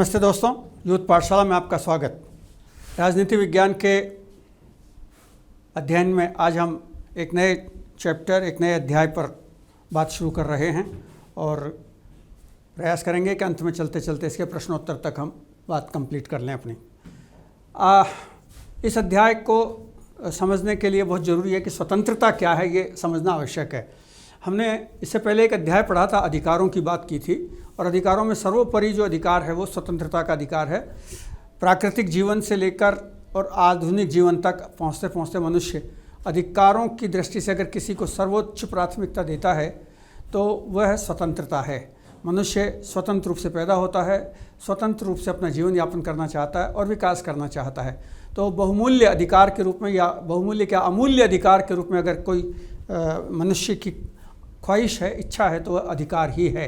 नमस्ते दोस्तों, यूथ पाठशाला में आपका स्वागत। राजनीति विज्ञान के अध्ययन में आज हम एक नए चैप्टर, एक नए अध्याय पर बात शुरू कर रहे हैं और प्रयास करेंगे कि अंत में चलते चलते इसके प्रश्नोत्तर तक हम बात कंप्लीट कर लें अपनी। इस अध्याय को समझने के लिए बहुत ज़रूरी है कि स्वतंत्रता क्या है, ये समझना आवश्यक है। हमने इससे पहले एक अध्याय पढ़ा था, अधिकारों की बात की थी, और अधिकारों में सर्वोपरि जो अधिकार है वो स्वतंत्रता का अधिकार है। प्राकृतिक जीवन से लेकर और आधुनिक जीवन तक पहुँचते पहुँचते मनुष्य अधिकारों की दृष्टि से अगर किसी को सर्वोच्च प्राथमिकता देता है तो वह स्वतंत्रता है। मनुष्य स्वतंत्र रूप से पैदा होता है, स्वतंत्र रूप से अपना जीवन यापन करना चाहता है और विकास करना चाहता है। तो बहुमूल्य अधिकार के रूप में, या बहुमूल्य क्या अमूल्य अधिकार के रूप में अगर कोई मनुष्य की ख्वाहिश है, इच्छा है, तो वह अधिकार ही है।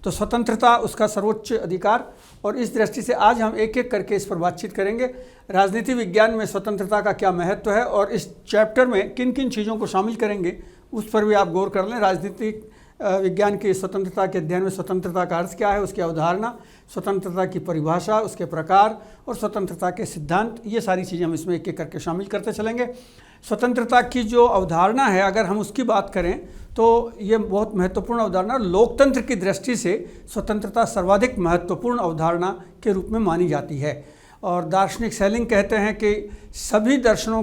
तो स्वतंत्रता उसका सर्वोच्च अधिकार, और इस दृष्टि से आज हम एक एक करके इस पर बातचीत करेंगे। राजनीति विज्ञान में स्वतंत्रता का क्या महत्व है और इस चैप्टर में किन किन चीज़ों को शामिल करेंगे उस पर भी आप गौर कर लें। राजनीतिक विज्ञान की स्वतंत्रता के अध्ययन में स्वतंत्रता का अर्थ क्या है, उसकी अवधारणा, स्वतंत्रता की परिभाषा, उसके प्रकार और स्वतंत्रता के सिद्धांत, ये सारी चीज़ें हम इसमें एक एक करके शामिल करते चलेंगे। स्वतंत्रता की जो अवधारणा है, अगर हम उसकी बात करें तो ये बहुत महत्वपूर्ण अवधारणा, लोकतंत्र की दृष्टि से स्वतंत्रता सर्वाधिक महत्वपूर्ण अवधारणा के रूप में मानी जाती है। और दार्शनिक सेलिंग कहते हैं कि सभी दर्शनों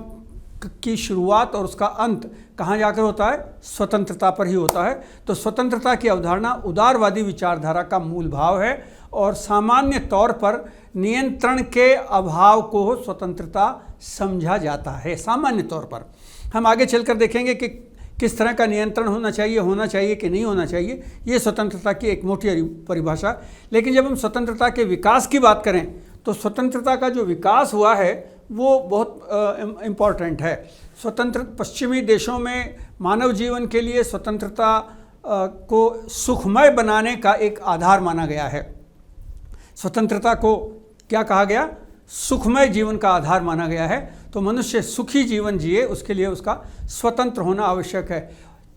की शुरुआत और उसका अंत कहाँ जाकर होता है, स्वतंत्रता पर ही होता है। तो स्वतंत्रता की अवधारणा उदारवादी विचारधारा का मूल भाव है और सामान्य तौर पर नियंत्रण के अभाव को स्वतंत्रता समझा जाता है। सामान्य तौर पर हम आगे चलकर देखेंगे कि किस तरह का नियंत्रण होना चाहिए कि नहीं होना चाहिए, ये स्वतंत्रता की एक मोटी परिभाषा। लेकिन जब हम स्वतंत्रता के विकास की बात करें तो स्वतंत्रता का जो विकास हुआ है वो बहुत इम्पॉर्टेंट है। स्वतंत्र पश्चिमी देशों में मानव जीवन के लिए स्वतंत्रता को सुखमय बनाने का एक आधार माना गया है। स्वतंत्रता को क्या कहा गया, सुखमय जीवन का आधार माना गया है। तो मनुष्य सुखी जीवन जिए उसके लिए उसका स्वतंत्र होना आवश्यक है।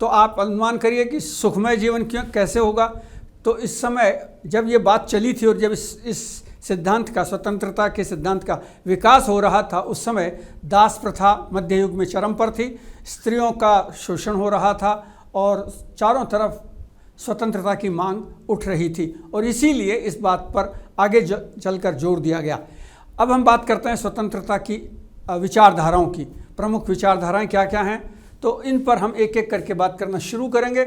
तो आप अनुमान करिए कि सुखमय जीवन क्यों कैसे होगा। तो इस समय जब ये बात चली थी और जब इस सिद्धांत का, स्वतंत्रता के सिद्धांत का विकास हो रहा था, उस समय दास प्रथा मध्य युग में चरम पर थी, स्त्रियों का शोषण हो रहा था और चारों तरफ स्वतंत्रता की मांग उठ रही थी, और इसीलिए इस बात पर आगे चलकर जोर दिया गया। अब हम बात करते हैं स्वतंत्रता की विचारधाराओं की। प्रमुख विचारधाराएं क्या क्या हैं, तो इन पर हम एक एक करके बात करना शुरू करेंगे।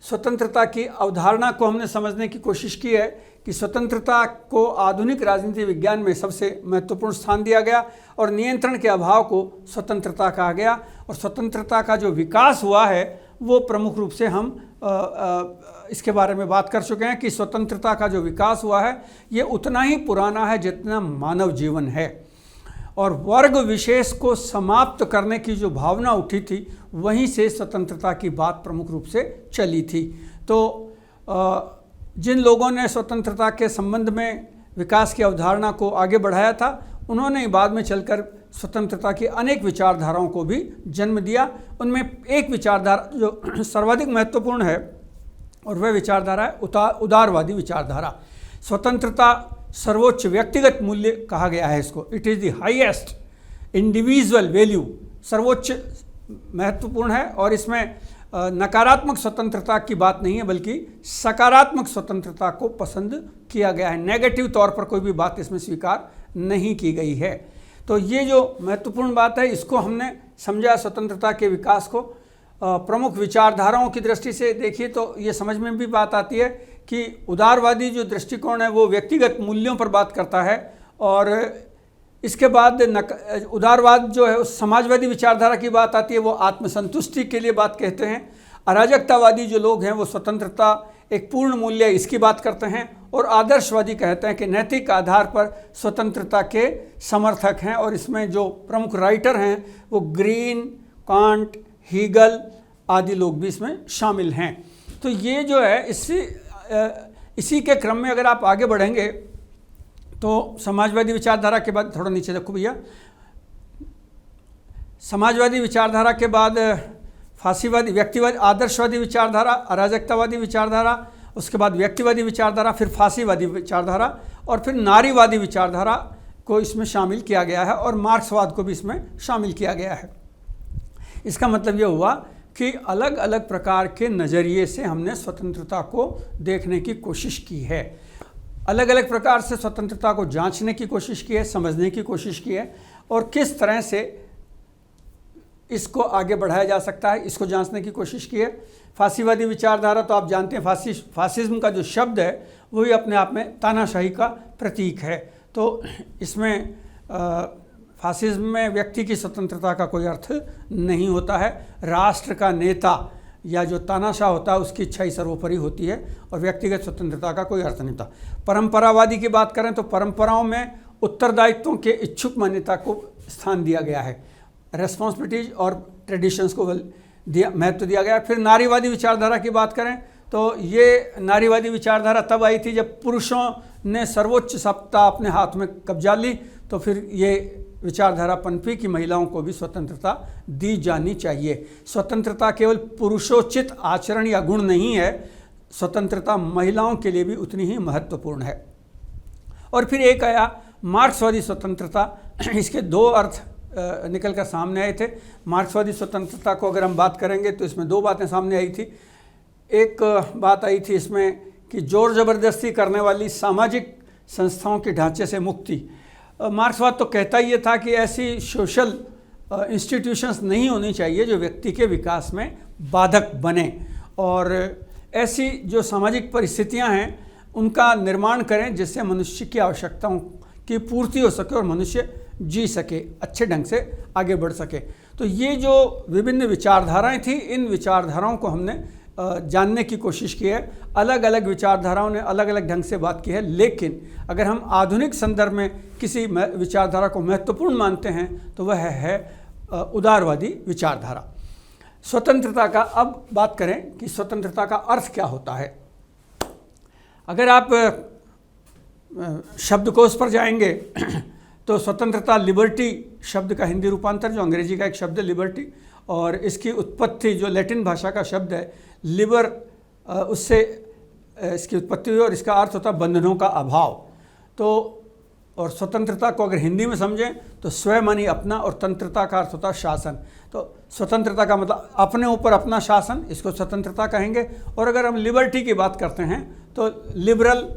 स्वतंत्रता की अवधारणा को हमने समझने की कोशिश की है कि स्वतंत्रता को आधुनिक राजनीति विज्ञान में सबसे महत्वपूर्ण स्थान दिया गया और नियंत्रण के अभाव को स्वतंत्रता कहा गया। और स्वतंत्रता का जो विकास हुआ है वो प्रमुख रूप से हम इसके बारे में बात कर चुके हैं कि स्वतंत्रता का जो विकास हुआ है ये उतना ही पुराना है जितना मानव जीवन है। और वर्ग विशेष को समाप्त करने की जो भावना उठी थी वहीं से स्वतंत्रता की बात प्रमुख रूप से चली थी। तो जिन लोगों ने स्वतंत्रता के संबंध में विकास की अवधारणा को आगे बढ़ाया था, उन्होंने बाद में चलकर स्वतंत्रता की अनेक विचारधाराओं को भी जन्म दिया। उनमें एक विचारधारा जो सर्वाधिक महत्वपूर्ण है और वह विचारधारा है उदारवादी विचारधारा। स्वतंत्रता सर्वोच्च व्यक्तिगत मूल्य कहा गया है इसको। It is the highest individual value, सर्वोच्च महत्वपूर्ण है। और इसमें नकारात्मक स्वतंत्रता की बात नहीं है बल्कि सकारात्मक स्वतंत्रता को पसंद किया गया है। नेगेटिव तौर पर कोई भी बात इसमें स्वीकार नहीं की गई है। तो ये जो महत्वपूर्ण बात है इसको हमने समझा। स्वतंत्रता के विकास को प्रमुख विचारधाराओं की दृष्टि से देखिए तो ये समझ में भी बात आती है कि उदारवादी जो दृष्टिकोण है वो व्यक्तिगत मूल्यों पर बात करता है, और इसके बाद उदारवाद जो है उस समाजवादी विचारधारा की बात आती है, वो आत्मसंतुष्टि के लिए बात कहते हैं। अराजकतावादी जो लोग हैं वो स्वतंत्रता एक पूर्ण मूल्य इसकी बात करते हैं, और आदर्शवादी कहते हैं कि नैतिक आधार पर स्वतंत्रता के समर्थक हैं। और इसमें जो प्रमुख राइटर हैं वो ग्रीन, कांट, हीगल आदि लोग भी इसमें शामिल हैं। तो ये जो है इसी के क्रम में अगर आप आगे बढ़ेंगे तो समाजवादी विचारधारा के बाद, थोड़ा नीचे देखो भैया, समाजवादी विचारधारा के बाद फासीवादी, व्यक्तिवादी, आदर्शवादी विचारधारा, अराजकतावादी विचारधारा, उसके बाद व्यक्तिवादी विचारधारा, फिर फासीवादी विचारधारा, और फिर नारीवादी विचारधारा को इसमें शामिल किया गया है और मार्क्सवाद को भी इसमें शामिल किया गया है। इसका मतलब ये हुआ कि अलग अलग प्रकार के नज़रिए से हमने स्वतंत्रता को देखने की कोशिश की है, अलग अलग प्रकार से स्वतंत्रता को जांचने की कोशिश की है, समझने की कोशिश की है और किस तरह से इसको आगे बढ़ाया जा सकता है, इसको जांचने की कोशिश की है। फांसीवादी विचारधारा तो आप जानते हैं, फासिज्म का जो शब्द है वही अपने आप में तानाशाही का प्रतीक है। तो इसमें फासिज्म में व्यक्ति की स्वतंत्रता का कोई अर्थ नहीं होता है, राष्ट्र का नेता या जो तानाशाह होता है उसकी इच्छा ही सर्वोपरि होती है और व्यक्तिगत स्वतंत्रता का कोई अर्थ नहीं होता। परंपरावादी की बात करें तो परंपराओं में उत्तरदायित्वों के इच्छुक मान्यता को स्थान दिया गया है, रेस्पॉन्सिबिलिटीज और ट्रेडिशंस को महत्व दिया गया। फिर नारीवादी विचारधारा की बात करें तो ये नारीवादी विचारधारा तब आई थी जब पुरुषों ने सर्वोच्च सत्ता अपने हाथ में कब्जा ली, तो फिर ये विचारधारा पनपी कि महिलाओं को भी स्वतंत्रता दी जानी चाहिए। स्वतंत्रता केवल पुरुषोचित आचरण या गुण नहीं है, स्वतंत्रता महिलाओं के लिए भी उतनी ही महत्वपूर्ण है। और फिर एक आया मार्क्सवादी स्वतंत्रता। इसके दो अर्थ निकल कर सामने आए थे। मार्क्सवादी स्वतंत्रता को अगर हम बात करेंगे तो इसमें दो बातें सामने आई थी। एक बात आई थी इसमें कि जोर ज़बरदस्ती करने वाली सामाजिक संस्थाओं के ढांचे से मुक्ति। मार्क्सवाद तो कहता ही ये था कि ऐसी सोशल इंस्टीट्यूशंस नहीं होनी चाहिए जो व्यक्ति के विकास में बाधक बने, और ऐसी जो सामाजिक परिस्थितियां हैं उनका निर्माण करें जिससे मनुष्य की आवश्यकताओं की पूर्ति हो सके और मनुष्य जी सके, अच्छे ढंग से आगे बढ़ सके। तो ये जो विभिन्न विचारधाराएं थी, इन विचारधाराओं को हमने जानने की कोशिश की है। अलग अलग विचारधाराओं ने अलग अलग ढंग से बात की है, लेकिन अगर हम आधुनिक संदर्भ में किसी विचारधारा को महत्वपूर्ण मानते हैं तो वह है उदारवादी विचारधारा। स्वतंत्रता का अब बात करें कि स्वतंत्रता का अर्थ क्या होता है। अगर आप शब्दकोश पर जाएंगे तो स्वतंत्रता लिबर्टी शब्द का हिंदी रूपांतर, जो अंग्रेजी का एक शब्द है लिबर्टी, और इसकी उत्पत्ति जो लैटिन भाषा का शब्द है लिबर, उससे इसकी उत्पत्ति हुई और इसका अर्थ होता है बंधनों का अभाव। तो और स्वतंत्रता को अगर हिंदी में समझें तो स्वयं मानी अपना, और तंत्रता का अर्थ होता है शासन। तो स्वतंत्रता का मतलब अपने ऊपर अपना शासन, इसको स्वतंत्रता कहेंगे। और अगर हम लिबर्टी की बात करते हैं तो लिबरल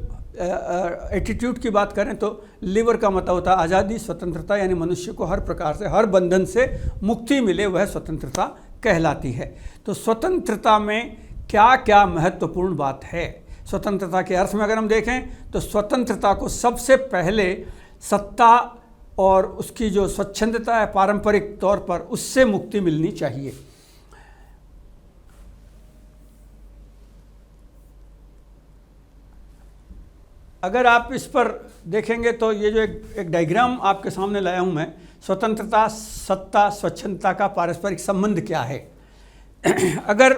एटीट्यूड की बात करें तो लिबर का मतलब होता है आज़ादी, स्वतंत्रता, यानी मनुष्य को हर प्रकार से, हर बंधन से मुक्ति मिले, वह स्वतंत्रता कहलाती है। तो स्वतंत्रता में क्या क्या महत्वपूर्ण बात है। स्वतंत्रता के अर्थ में अगर हम देखें तो स्वतंत्रता को सबसे पहले सत्ता और उसकी जो स्वच्छंदता है पारंपरिक तौर पर, उससे मुक्ति मिलनी चाहिए। अगर आप इस पर देखेंगे तो ये जो एक डायग्राम आपके सामने लाया हूँ मैं, स्वतंत्रता, सत्ता, स्वच्छंदता का पारस्परिक संबंध क्या है। अगर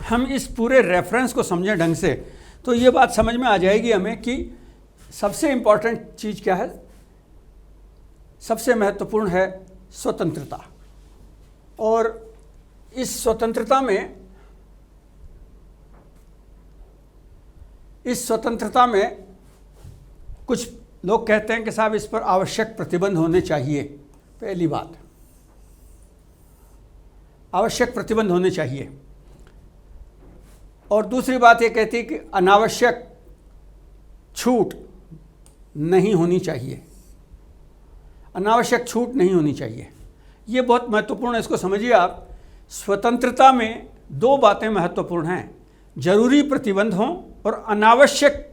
हम इस पूरे रेफरेंस को समझें ढंग से तो ये बात समझ में आ जाएगी हमें कि सबसे इम्पॉर्टेंट चीज़ क्या है, सबसे महत्वपूर्ण है स्वतंत्रता। और इस स्वतंत्रता में कुछ लोग कहते हैं कि साहब इस पर आवश्यक प्रतिबंध होने चाहिए। पहली बात, आवश्यक प्रतिबंध होने चाहिए। और दूसरी बात ये कहती है कि अनावश्यक छूट नहीं होनी चाहिए, अनावश्यक छूट नहीं होनी चाहिए। ये बहुत महत्वपूर्ण है, इसको समझिए आप। स्वतंत्रता में दो बातें महत्वपूर्ण हैं, जरूरी प्रतिबंध हों और अनावश्यक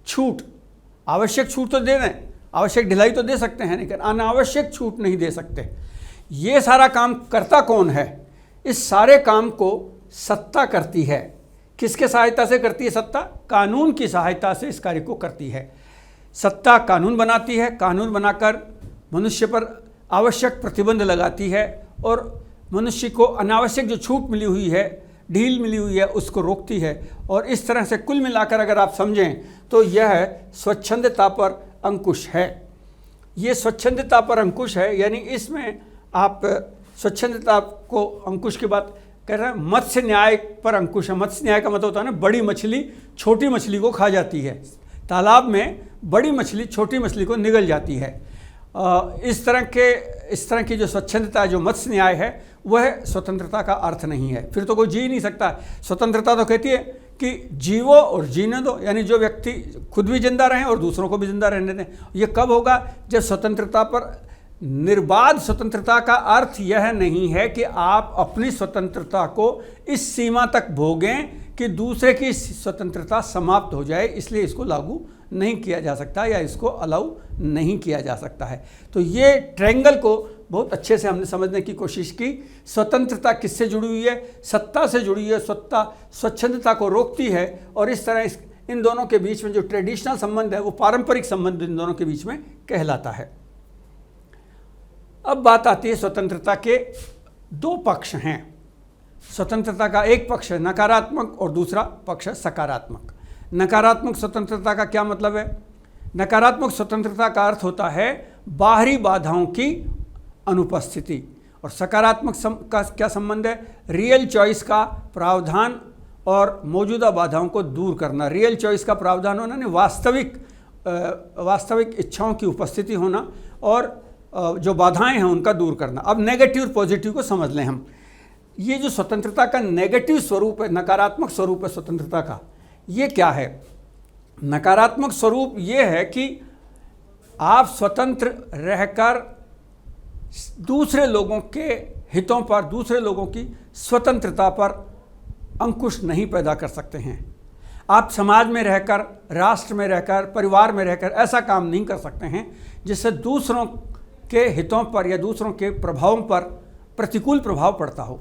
छूट। आवश्यक छूट तो दे दें, आवश्यक ढिलाई तो दे सकते हैं, लेकिन अनावश्यक छूट नहीं दे सकते। ये सारा काम करता कौन है? इस सारे काम को सत्ता करती है। किसके सहायता से करती है सत्ता? कानून की सहायता से इस कार्य को करती है। सत्ता कानून बनाती है, कानून बनाकर मनुष्य पर आवश्यक प्रतिबंध लगाती है और मनुष्य को अनावश्यक जो छूट मिली हुई है, ढील मिली हुई है, उसको रोकती है। और इस तरह से कुल मिलाकर अगर आप समझें तो यह स्वच्छंदता पर अंकुश है। ये स्वच्छंदता पर अंकुश है, यानी इसमें आप स्वच्छंदता को अंकुश की बात कह रहे हैं। मत्स्य न्याय पर अंकुश है। मत्स्य न्याय का मतलब होता है ना, बड़ी मछली छोटी मछली को खा जाती है। तालाब में बड़ी मछली छोटी मछली को निगल जाती है। इस तरह की जो स्वच्छंदता, जो मत्स्य न्याय है, वह स्वतंत्रता का अर्थ नहीं है। फिर तो कोई जी ही नहीं सकता। स्वतंत्रता तो कहती है कि जीवो और जीने दो, यानी जो व्यक्ति खुद भी जिंदा रहें और दूसरों को भी जिंदा रहने दें। ये कब होगा? जब स्वतंत्रता पर निर्बाध स्वतंत्रता का अर्थ यह नहीं है कि आप अपनी स्वतंत्रता को इस सीमा तक भोगें कि दूसरे की स्वतंत्रता समाप्त हो जाए, इसलिए इसको लागू नहीं किया जा सकता या इसको अलाउ नहीं किया जा सकता है। तो ये ट्रायंगल को बहुत अच्छे से हमने समझने की कोशिश की। स्वतंत्रता किससे जुड़ी हुई है? सत्ता से जुड़ी है। सत्ता स्वच्छंदता को रोकती है और इस तरह इन दोनों के बीच में जो ट्रेडिशनल संबंध है, वो पारंपरिक संबंध इन दोनों के बीच में कहलाता है। अब बात आती है स्वतंत्रता के दो पक्ष हैं। स्वतंत्रता का एक पक्ष है नकारात्मक और दूसरा पक्ष है सकारात्मक। नकारात्मक स्वतंत्रता का क्या मतलब है? नकारात्मक स्वतंत्रता का अर्थ होता है बाहरी बाधाओं की अनुपस्थिति, और सकारात्मक का क्या संबंध है? रियल चॉइस का प्रावधान और मौजूदा बाधाओं को दूर करना। रियल चॉइस का प्रावधान होना, वास्तविक इच्छाओं की उपस्थिति होना, और जो बाधाएं हैं उनका दूर करना। अब नेगेटिव और पॉजिटिव को समझ लें हम। ये जो स्वतंत्रता का नेगेटिव स्वरूप है, नकारात्मक स्वरूप है स्वतंत्रता का, ये क्या है? नकारात्मक स्वरूप ये है कि आप स्वतंत्र रहकर दूसरे लोगों के हितों पर, दूसरे लोगों की स्वतंत्रता पर अंकुश नहीं पैदा कर सकते हैं। आप समाज में रहकर, राष्ट्र में रहकर, परिवार में रहकर ऐसा काम नहीं कर सकते हैं जिससे दूसरों के हितों पर या दूसरों के प्रभावों पर प्रतिकूल प्रभाव पड़ता हो।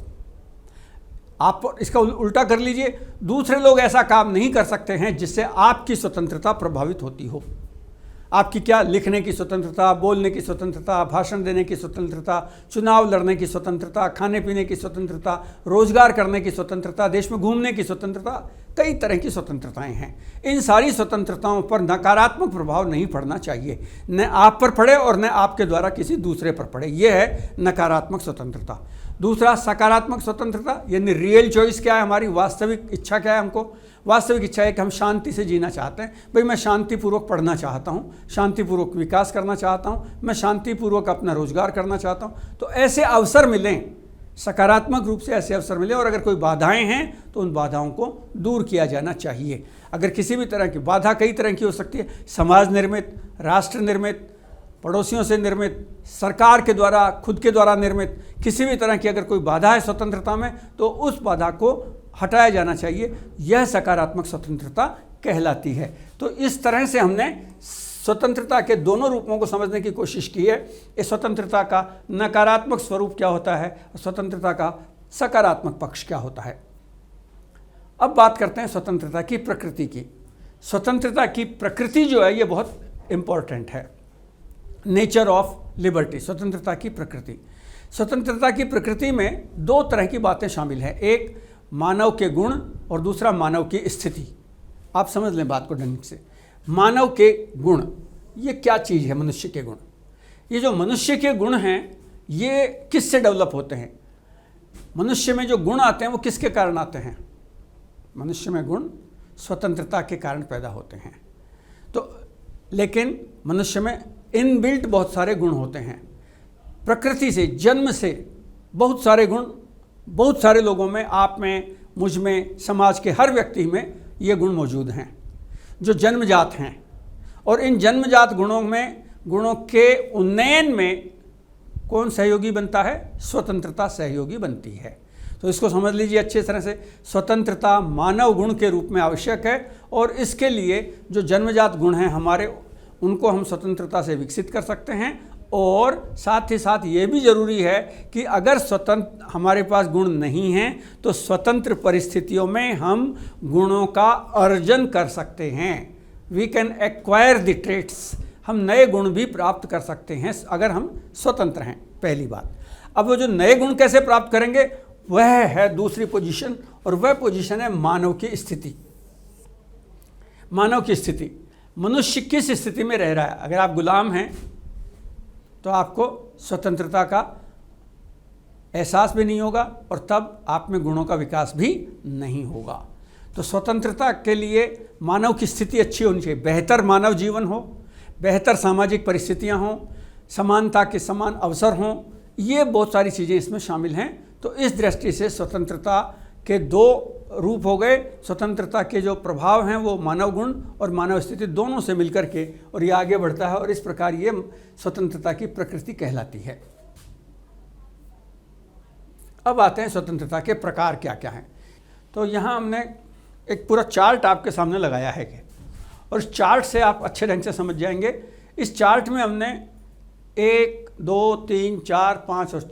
आप इसका उल्टा कर लीजिए, दूसरे लोग ऐसा काम नहीं कर सकते हैं जिससे आपकी स्वतंत्रता प्रभावित होती हो। आपकी क्या? लिखने की स्वतंत्रता, बोलने की स्वतंत्रता, भाषण देने की स्वतंत्रता, चुनाव लड़ने की स्वतंत्रता, खाने पीने की स्वतंत्रता, रोजगार करने की स्वतंत्रता, देश में घूमने की स्वतंत्रता, कई तरह की स्वतंत्रताएं हैं। इन सारी स्वतंत्रताओं पर नकारात्मक प्रभाव नहीं पड़ना चाहिए, न आप पर पड़े और न आपके द्वारा किसी दूसरे पर पड़े। यह है नकारात्मक स्वतंत्रता। दूसरा सकारात्मक स्वतंत्रता, यानी रियल चॉइस क्या है हमारी, वास्तविक इच्छा क्या है। हमको वास्तविक इच्छा है कि हम शांति से जीना चाहते हैं। भाई मैं शांतिपूर्वक पढ़ना चाहता हूँ, शांतिपूर्वक विकास करना चाहता हूँ, मैं शांतिपूर्वक अपना रोजगार करना चाहता हूँ। तो ऐसे अवसर मिलें, सकारात्मक रूप से ऐसे अवसर मिले, और अगर कोई बाधाएं हैं तो उन बाधाओं को दूर किया जाना चाहिए। अगर किसी भी तरह की बाधा, कई तरह की हो सकती है, समाज निर्मित, राष्ट्र निर्मित, पड़ोसियों से निर्मित, सरकार के द्वारा, खुद के द्वारा निर्मित, किसी भी तरह की अगर कोई बाधा है स्वतंत्रता में, तो उस बाधा को हटाया जाना चाहिए। यह सकारात्मक स्वतंत्रता कहलाती है। तो इस तरह से हमने स्वतंत्रता के दोनों रूपों को समझने की कोशिश की है। इस स्वतंत्रता का नकारात्मक स्वरूप क्या होता है और स्वतंत्रता का सकारात्मक पक्ष क्या होता है। अब बात करते हैं स्वतंत्रता की प्रकृति की। स्वतंत्रता की प्रकृति जो है ये बहुत इंपॉर्टेंट है। नेचर ऑफ लिबर्टी, स्वतंत्रता की प्रकृति। स्वतंत्रता की प्रकृति में दो तरह की बातें शामिल हैं, एक मानव के गुण और दूसरा मानव की स्थिति। आप समझ लें बात को ढंग से। मानव के गुण, ये क्या चीज़ है? मनुष्य के गुण। ये जो मनुष्य के गुण हैं ये किससे डेवलप होते हैं? मनुष्य में जो गुण आते हैं वो किसके कारण आते हैं? मनुष्य में गुण स्वतंत्रता के कारण पैदा होते हैं। तो लेकिन मनुष्य में इनबिल्ट बहुत सारे गुण होते हैं। प्रकृति से, जन्म से बहुत सारे गुण बहुत सारे लोगों में, आप में, मुझ में, समाज के हर व्यक्ति में ये गुण मौजूद हैं जो जन्मजात हैं। और इन जन्मजात गुणों के उन्नयन में कौन सहयोगी बनता है? स्वतंत्रता सहयोगी बनती है। तो इसको समझ लीजिए अच्छे तरह से। स्वतंत्रता मानव गुण के रूप में आवश्यक है और इसके लिए जो जन्मजात गुण हैं हमारे, उनको हम स्वतंत्रता से विकसित कर सकते हैं। और साथ ही साथ ये भी ज़रूरी है कि अगर स्वतंत्र हमारे पास गुण नहीं हैं तो स्वतंत्र परिस्थितियों में हम गुणों का अर्जन कर सकते हैं। We can acquire the traits, हम नए गुण भी प्राप्त कर सकते हैं अगर हम स्वतंत्र हैं, पहली बात। अब वो जो नए गुण कैसे प्राप्त करेंगे वह है दूसरी पोजीशन, और वह पोजीशन है मानव की स्थिति। मानव की स्थिति, मनुष्य किस स्थिति में रह रहा है। अगर आप गुलाम हैं तो आपको स्वतंत्रता का एहसास भी नहीं होगा और तब आप में गुणों का विकास भी नहीं होगा। तो स्वतंत्रता के लिए मानव की स्थिति अच्छी होनी चाहिए, बेहतर मानव जीवन हो, बेहतर सामाजिक परिस्थितियां हों, समानता के समान अवसर हों, ये बहुत सारी चीज़ें इसमें शामिल हैं। तो इस दृष्टि से स्वतंत्रता के दो रूप हो गए। स्वतंत्रता के जो प्रभाव हैं वो मानव गुण और मानव स्थिति दोनों से मिलकर के और ये आगे बढ़ता है, और इस प्रकार ये स्वतंत्रता की प्रकृति कहलाती है। अब आते हैं स्वतंत्रता के प्रकार क्या क्या हैं। तो यहाँ हमने एक पूरा चार्ट आपके सामने लगाया है और इस चार्ट से आप अच्छे ढंग से समझ जाएंगे। इस चार्ट में हमने 1, 2, 3, 4, 5 और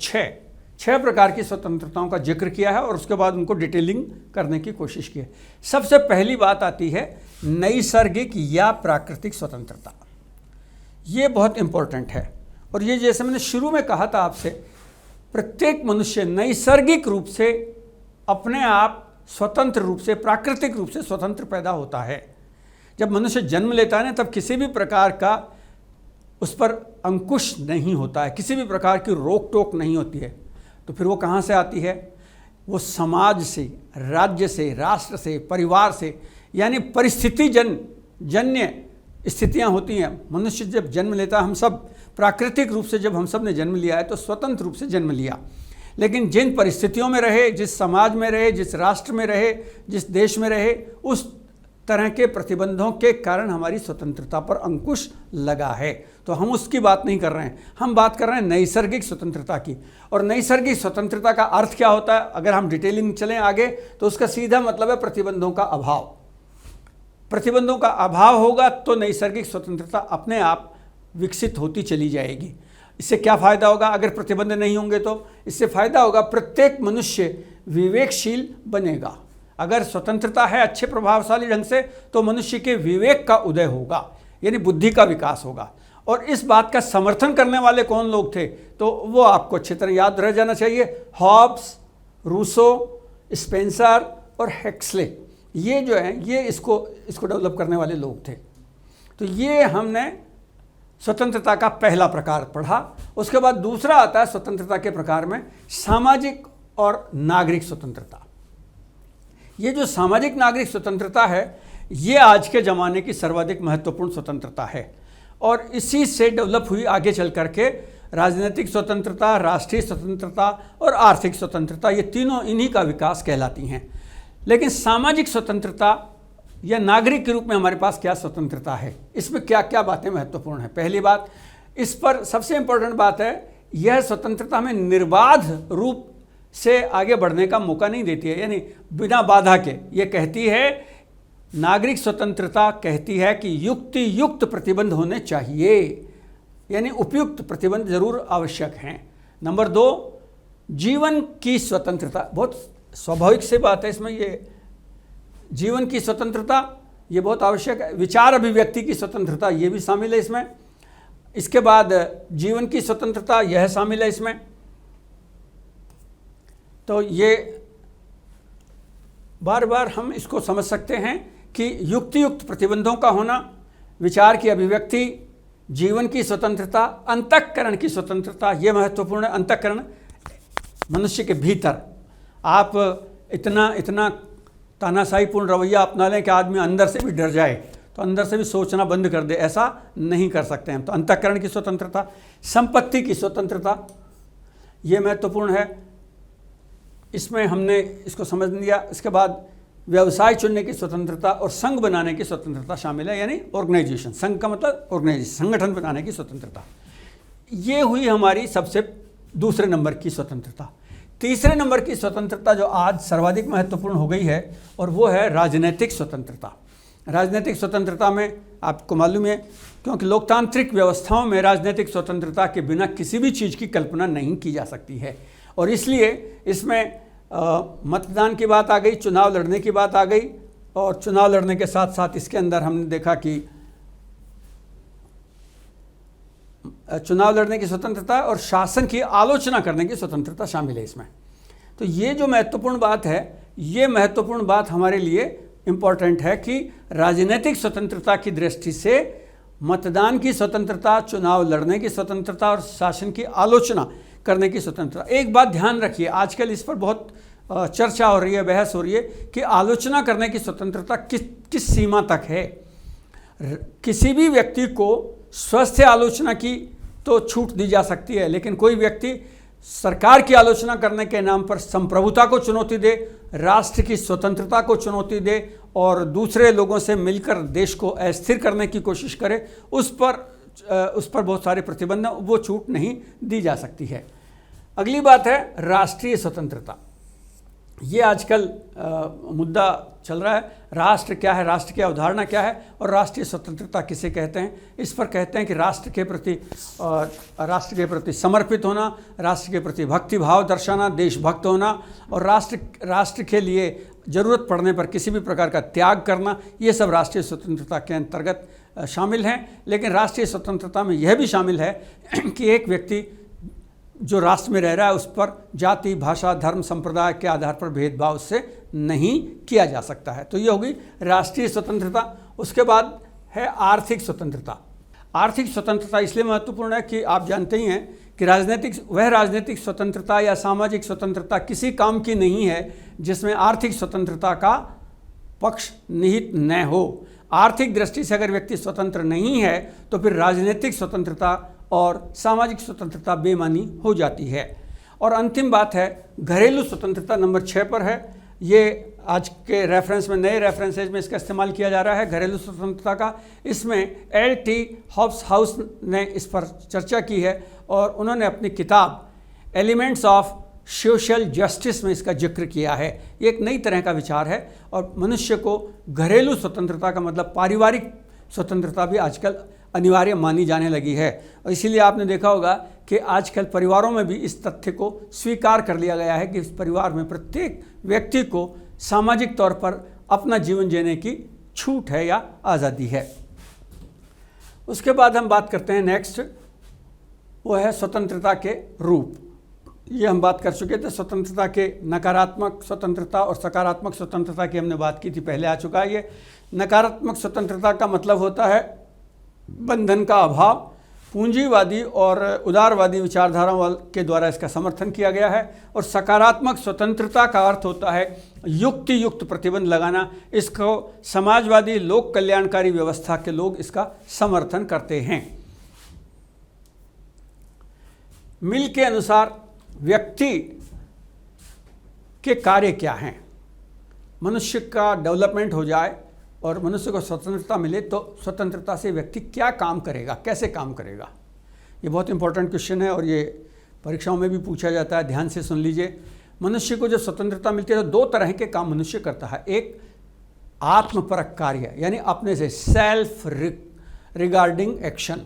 6 प्रकार की स्वतंत्रताओं का जिक्र किया है और उसके बाद उनको डिटेलिंग करने की कोशिश की है। सबसे पहली बात आती है नैसर्गिक या प्राकृतिक स्वतंत्रता। ये बहुत इंपॉर्टेंट है और ये जैसे मैंने शुरू में कहा था आपसे, प्रत्येक मनुष्य नैसर्गिक रूप से अपने आप स्वतंत्र रूप से, प्राकृतिक रूप से स्वतंत्र पैदा होता है। जब मनुष्य जन्म लेता है ना, तब किसी भी प्रकार का उस पर अंकुश नहीं होता है, किसी भी प्रकार की रोक टोक नहीं होती है। तो फिर वो कहाँ से आती है? वो समाज से, राज्य से, राष्ट्र से, परिवार से, यानी परिस्थिति जन्य स्थितियाँ होती हैं। मनुष्य जब जन्म लेता है, हम सब प्राकृतिक रूप से जब हम सब ने जन्म लिया है तो स्वतंत्र रूप से जन्म लिया, लेकिन जिन परिस्थितियों में रहे, जिस समाज में रहे, जिस राष्ट्र में रहे, जिस देश में रहे, उस तरह के प्रतिबंधों के कारण हमारी स्वतंत्रता पर अंकुश लगा है। तो हम उसकी बात नहीं कर रहे हैं, हम बात कर रहे हैं नैसर्गिक स्वतंत्रता की। और नैसर्गिक स्वतंत्रता का अर्थ क्या होता है? अगर हम डिटेलिंग चलें आगे तो उसका सीधा मतलब है प्रतिबंधों का अभाव। प्रतिबंधों का अभाव होगा तो नैसर्गिक स्वतंत्रता अपने आप विकसित होती चली जाएगी। इससे क्या फ़ायदा होगा? अगर प्रतिबंध नहीं होंगे तो इससे फ़ायदा होगा प्रत्येक मनुष्य विवेकशील बनेगा। अगर स्वतंत्रता है अच्छे प्रभावशाली ढंग से तो मनुष्य के विवेक का उदय होगा, यानी बुद्धि का विकास होगा। और इस बात का समर्थन करने वाले कौन लोग थे? तो वो आपको अच्छी तरह याद रह जाना चाहिए। हॉब्स, रूसो, स्पेंसर और हेक्सले, ये जो हैं ये इसको डेवलप करने वाले लोग थे। तो ये हमने स्वतंत्रता का पहला प्रकार पढ़ा। उसके बाद दूसरा आता है स्वतंत्रता के प्रकार में सामाजिक और नागरिक स्वतंत्रता। ये जो सामाजिक नागरिक स्वतंत्रता है ये आज के ज़माने की सर्वाधिक महत्वपूर्ण स्वतंत्रता है और इसी से डेवलप हुई आगे चल करके राजनीतिक स्वतंत्रता, राष्ट्रीय स्वतंत्रता और आर्थिक स्वतंत्रता, ये तीनों इन्हीं का विकास कहलाती हैं। लेकिन सामाजिक स्वतंत्रता या नागरिक के रूप में हमारे पास क्या स्वतंत्रता है, इसमें क्या क्या बातें महत्वपूर्ण हैं? पहली बात, इस पर सबसे इम्पोर्टेंट बात है, यह स्वतंत्रता हमें निर्बाध रूप से आगे बढ़ने का मौका नहीं देती है, यानी बिना बाधा के। ये कहती है, नागरिक स्वतंत्रता कहती है कि युक्ति युक्त प्रतिबंध होने चाहिए, यानी उपयुक्त प्रतिबंध जरूर आवश्यक हैं। नंबर 2, जीवन की स्वतंत्रता। बहुत स्वाभाविक से बात है इसमें, ये जीवन की स्वतंत्रता ये बहुत आवश्यक है। विचार अभिव्यक्ति की स्वतंत्रता ये भी शामिल है इसमें। इसके बाद जीवन की स्वतंत्रता यह शामिल है इसमें। तो ये बार बार हम इसको समझ सकते हैं कि युक्तियुक्त प्रतिबंधों का होना, विचार की अभिव्यक्ति, जीवन की स्वतंत्रता, अंतःकरण की स्वतंत्रता ये महत्वपूर्ण है। अंतःकरण मनुष्य के भीतर, आप इतना तानाशाहीपूर्ण रवैया अपना लें कि आदमी अंदर से भी डर जाए, तो अंदर से भी सोचना बंद कर दे, ऐसा नहीं कर सकते हैं। तो अंतःकरण की स्वतंत्रता, संपत्ति की स्वतंत्रता ये महत्वपूर्ण है, इसमें हमने इसको समझ लिया। इसके बाद व्यवसाय चुनने की स्वतंत्रता और संघ बनाने की स्वतंत्रता शामिल है, यानी ऑर्गेनाइजेशन। संघ का मतलब ऑर्गेनाइजेशन, संगठन बनाने की स्वतंत्रता। ये हुई हमारी सबसे दूसरे नंबर की स्वतंत्रता। तीसरे नंबर की स्वतंत्रता जो आज सर्वाधिक महत्वपूर्ण हो गई है और वो है राजनीतिक स्वतंत्रता। राजनीतिक स्वतंत्रता में आपको मालूम है, क्योंकि लोकतांत्रिक व्यवस्थाओं में राजनीतिक स्वतंत्रता के बिना किसी भी चीज़ की कल्पना नहीं की जा सकती है और इसलिए इसमें मतदान की बात आ गई, चुनाव लड़ने की बात आ गई और चुनाव लड़ने के साथ साथ इसके अंदर हमने देखा कि चुनाव लड़ने की स्वतंत्रता और शासन की आलोचना करने की स्वतंत्रता शामिल है इसमें। तो ये जो महत्वपूर्ण बात है, ये महत्वपूर्ण बात हमारे लिए इम्पॉर्टेंट है कि राजनीतिक स्वतंत्रता की दृष्टि से मतदान की स्वतंत्रता, चुनाव लड़ने की स्वतंत्रता और शासन की आलोचना करने की स्वतंत्रता। एक बात ध्यान रखिए, आजकल इस पर बहुत चर्चा हो रही है, बहस हो रही है कि आलोचना करने की स्वतंत्रता किस सीमा तक है। किसी भी व्यक्ति को स्वस्थ आलोचना की तो छूट दी जा सकती है, लेकिन कोई व्यक्ति सरकार की आलोचना करने के नाम पर संप्रभुता को चुनौती दे, राष्ट्र की स्वतंत्रता को चुनौती दे और दूसरे लोगों से मिलकर देश को अस्थिर करने की कोशिश करे, उस पर बहुत सारे प्रतिबंध, वो छूट नहीं दी जा सकती है। अगली बात है राष्ट्रीय स्वतंत्रता। ये आजकल मुद्दा चल रहा है। राष्ट्र क्या है, राष्ट्र की अवधारणा क्या है और राष्ट्रीय स्वतंत्रता किसे कहते हैं। इस पर कहते हैं कि राष्ट्र के प्रति समर्पित होना, राष्ट्र के प्रति भक्ति भाव दर्शाना, देशभक्त होना और राष्ट्र के लिए ज़रूरत पड़ने पर किसी भी प्रकार का त्याग करना, ये सब राष्ट्रीय स्वतंत्रता के अंतर्गत शामिल हैं। लेकिन राष्ट्रीय स्वतंत्रता में यह भी शामिल है कि एक व्यक्ति जो राष्ट्र में रह रहा है उस पर जाति, भाषा, धर्म, संप्रदाय के आधार पर भेदभाव उससे नहीं किया जा सकता है। तो ये होगी राष्ट्रीय स्वतंत्रता। उसके बाद है आर्थिक स्वतंत्रता। आर्थिक स्वतंत्रता इसलिए महत्वपूर्ण है कि आप जानते ही हैं कि राजनीतिक स्वतंत्रता या सामाजिक स्वतंत्रता किसी काम की नहीं है जिसमें आर्थिक स्वतंत्रता का पक्ष निहित न हो। आर्थिक दृष्टि से अगर व्यक्ति स्वतंत्र नहीं है तो फिर राजनीतिक स्वतंत्रता और सामाजिक स्वतंत्रता बेमानी हो जाती है। और अंतिम बात है घरेलू स्वतंत्रता, नंबर 6 पर है। ये आज के रेफरेंस में, नए रेफरेंसेज में इसका इस्तेमाल किया जा रहा है घरेलू स्वतंत्रता का। इसमें L.T. हॉब्स ने इस पर चर्चा की है और उन्होंने अपनी किताब एलिमेंट्स ऑफ सोशल जस्टिस में इसका जिक्र किया है। ये एक नई तरह का विचार है और मनुष्य को घरेलू स्वतंत्रता का मतलब पारिवारिक स्वतंत्रता भी आजकल अनिवार्य मानी जाने लगी है। और इसीलिए आपने देखा होगा कि आजकल परिवारों में भी इस तथ्य को स्वीकार कर लिया गया है कि इस परिवार में प्रत्येक व्यक्ति को सामाजिक तौर पर अपना जीवन जीने की छूट है या आज़ादी है। उसके बाद हम बात करते हैं नेक्स्ट, वो है स्वतंत्रता के रूप। ये हम बात कर चुके थे स्वतंत्रता के नकारात्मक स्वतंत्रता और सकारात्मक स्वतंत्रता की हमने बात की थी, पहले आ चुका है ये। नकारात्मक स्वतंत्रता का मतलब होता है बंधन का अभाव। पूंजीवादी और उदारवादी विचारधाराओं के द्वारा इसका समर्थन किया गया है। और सकारात्मक स्वतंत्रता का अर्थ होता है युक्ति युक्त प्रतिबंध लगाना। इसको समाजवादी लोक कल्याणकारी व्यवस्था के लोग इसका समर्थन करते हैं। मिल के अनुसार व्यक्ति के कार्य क्या हैं, मनुष्य का डेवलपमेंट हो जाए और मनुष्य को स्वतंत्रता मिले तो स्वतंत्रता से व्यक्ति क्या काम करेगा, कैसे काम करेगा। ये बहुत इंपॉर्टेंट क्वेश्चन है और ये परीक्षाओं में भी पूछा जाता है। ध्यान से सुन लीजिए। मनुष्य को जब स्वतंत्रता मिलती है तो 2 तरह के काम मनुष्य करता है। एक आत्मपरक कार्य यानी अपने से self regarding action.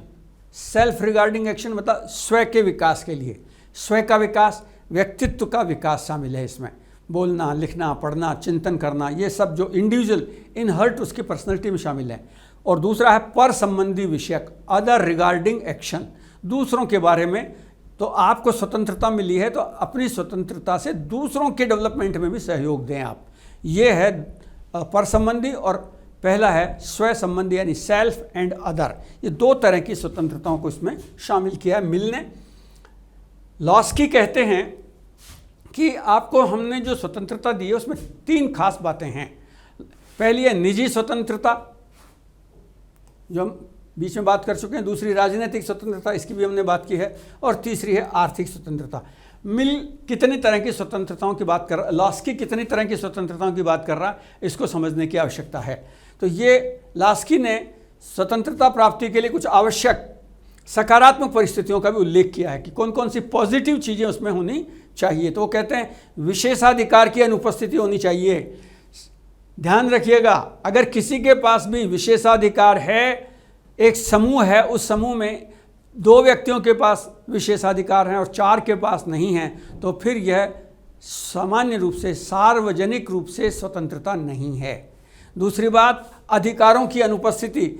Self regarding action मतलब स्वयं के विकास के लिए, स्वयं का विकास, व्यक्तित्व का विकास शामिल है इसमें। बोलना, लिखना, पढ़ना, चिंतन करना, ये सब जो इंडिविजुअल इन हर्ट उसकी पर्सनैलिटी में शामिल है। और दूसरा है पर संबंधी विषयक, अदर रिगार्डिंग एक्शन, दूसरों के बारे में। तो आपको स्वतंत्रता मिली है तो अपनी स्वतंत्रता से दूसरों के डेवलपमेंट में भी सहयोग दें आप। ये है पर संबंधी और पहला है स्वयं संबंधी यानी सेल्फ एंड अदर। ये 2 तरह की स्वतंत्रताओं को इसमें शामिल किया है मिल ने। लॉस्की कहते हैं कि आपको हमने जो स्वतंत्रता दी है उसमें 3 खास बातें हैं। पहली है निजी स्वतंत्रता, जो हम बीच में बात कर चुके हैं। दूसरी राजनीतिक स्वतंत्रता, इसकी भी हमने बात की है। और तीसरी है आर्थिक स्वतंत्रता। मिल कितनी तरह की स्वतंत्रताओं की बात कर रहा, लॉस्की कितनी तरह की स्वतंत्रताओं की बात कर रहा, इसको समझने की आवश्यकता है। तो ये लॉस्की ने स्वतंत्रता प्राप्ति के लिए कुछ आवश्यक सकारात्मक परिस्थितियों का भी उल्लेख किया है कि कौन कौन सी पॉजिटिव चीज़ें उसमें होनी चाहिए। तो वो कहते हैं विशेषाधिकार की अनुपस्थिति होनी चाहिए। ध्यान रखिएगा, अगर किसी के पास भी विशेषाधिकार है, एक समूह है, उस समूह में 2 व्यक्तियों के पास विशेषाधिकार हैं और 4 के पास नहीं हैं, तो फिर यह सामान्य रूप से सार्वजनिक रूप से स्वतंत्रता नहीं है। दूसरी बात, अधिकारों की अनुपस्थिति।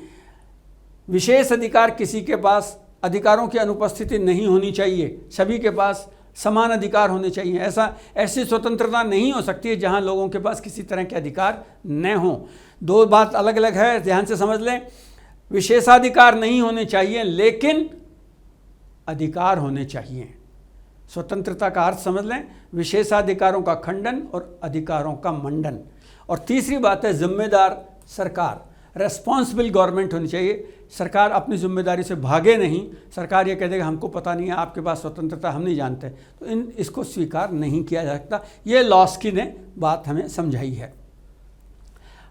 विशेष अधिकार किसी के पास, अधिकारों की अनुपस्थिति नहीं होनी चाहिए। सभी के पास समान अधिकार होने चाहिए। ऐसी स्वतंत्रता नहीं हो सकती है जहां लोगों के पास किसी तरह के अधिकार न हों। 2 बात अलग अलग है, ध्यान से समझ लें। विशेषाधिकार नहीं होने चाहिए लेकिन अधिकार होने चाहिए। स्वतंत्रता का अर्थ समझ लें, विशेषाधिकारों का खंडन और अधिकारों का मंडन। और तीसरी बात है जिम्मेदार सरकार, रेस्पॉन्सिबल गवर्नमेंट होनी चाहिए। सरकार अपनी जिम्मेदारी से भागे नहीं। सरकार ये कह देगा हमको पता नहीं है, आपके पास स्वतंत्रता, हम नहीं जानते, तो इसको स्वीकार नहीं किया जा सकता। ये लॉस्की ने बात हमें समझाई है।